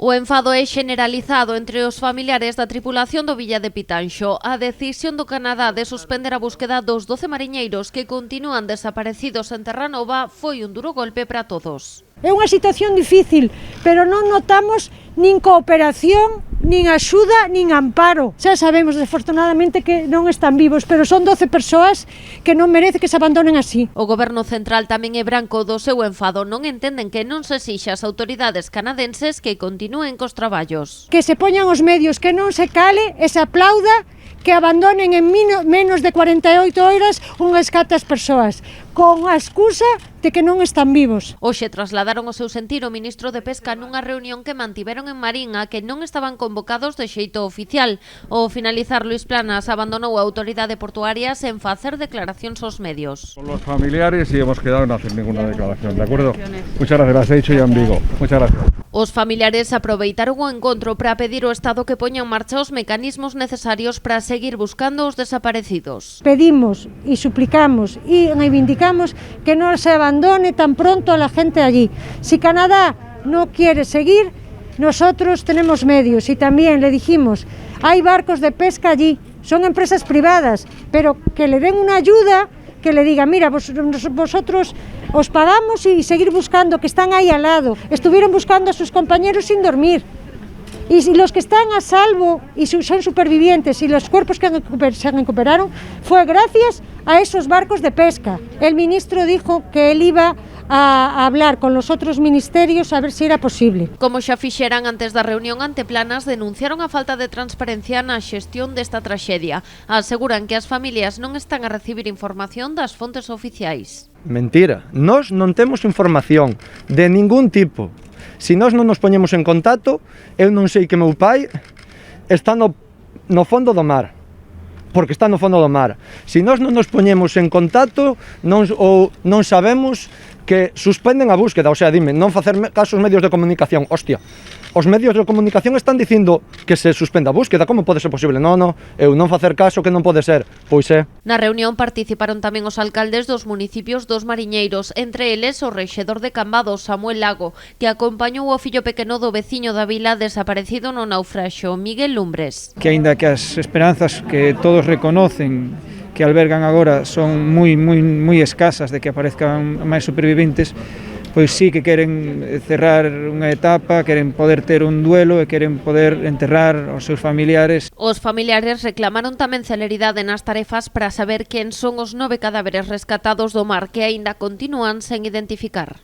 O enfado é generalizado entre os familiares da tripulación do Villa de Pitanxo. A decisión do Canadá de suspender a búsqueda dos 12 mariñeiros que continúan desaparecidos en Terra Nova foi un duro golpe para todos. É unha situación difícil, pero non notamos nin cooperación, nin axuda, nin amparo. Xa sabemos, desafortunadamente, que non están vivos, pero son 12 persoas que non merece que se abandonen así. O Goberno Central tamén é branco do seu enfado. Non entenden que non se exixa ás autoridades canadenses que continúen cos traballos. Que se poñan os medios, que non se cale e se aplauda que abandonen en menos de 48 horas unhas catas persoas, con a excusa de que non están vivos. Hoxe trasladaron o seu sentir o ministro de Pesca nunha reunión que mantiveron en Marín a que non estaban convocados de xeito oficial. Ao finalizar, Luis Planas abandonou a autoridade portuaria sen facer declaracións aos medios. Con los familiares y hemos quedado en hacer ninguna declaración, ¿de acuerdo? Muchas gracias, las he dicho ya en Vigo. Muchas gracias. Os familiares aproveitaron o encontro para pedir ao Estado que poña en marcha os mecanismos necesarios para seguir buscando os desaparecidos. Pedimos y suplicamos y reivindicamos que no se abandone tan pronto a la gente allí. Si Canadá no quiere seguir, nosotros tenemos medios y también le dijimos, hay barcos de pesca allí, son empresas privadas, pero que le den una ayuda, que le digan, mira, vosotros os pagamos y seguir buscando, que están ahí al lado. Estuvieron buscando a sus compañeros sin dormir. Y los que están a salvo y son supervivientes y los cuerpos que se recuperaron fue gracias a esos barcos de pesca. El ministro dijo que él iba a hablar con los otros ministerios a ver si era posible. Como xa fixeran antes da reunión ante Planas, denunciaron a falta de transparencia na xestión desta traxedia. Aseguran que as familias non están a recibir información das fontes oficiais. Mentira, nós non temos información de ningún tipo. Se nós non nos poñemos en contacto, eu non sei que meu pai está no fondo do mar, porque está no fondo do mar. Se nós non nos poñemos en contacto, non sabemos que suspenden a búsqueda, o sea, dime, non facer caso aos medios de comunicación, hostia. Os medios de comunicación están dicindo que se suspenda a búsqueda, como pode ser posible? Non, eu non facer caso que non pode ser, pois é. Na reunión participaron tamén os alcaldes dos municipios dos mariñeiros, entre eles o rexedor de Cambados, Samuel Lago, que acompañou o fillo pequeno do veciño da vila desaparecido no naufraxio, Miguel Lumbres. Que aínda que as esperanzas que todos reconocen que albergan agora son moi escasas de que aparezcan máis superviventes, pois sí que queren cerrar unha etapa, queren poder ter un duelo e queren poder enterrar aos seus familiares. Os familiares reclamaron tamén celeridade nas tarefas para saber quen son os 9 cadáveres rescatados do mar que aínda continúan sen identificar.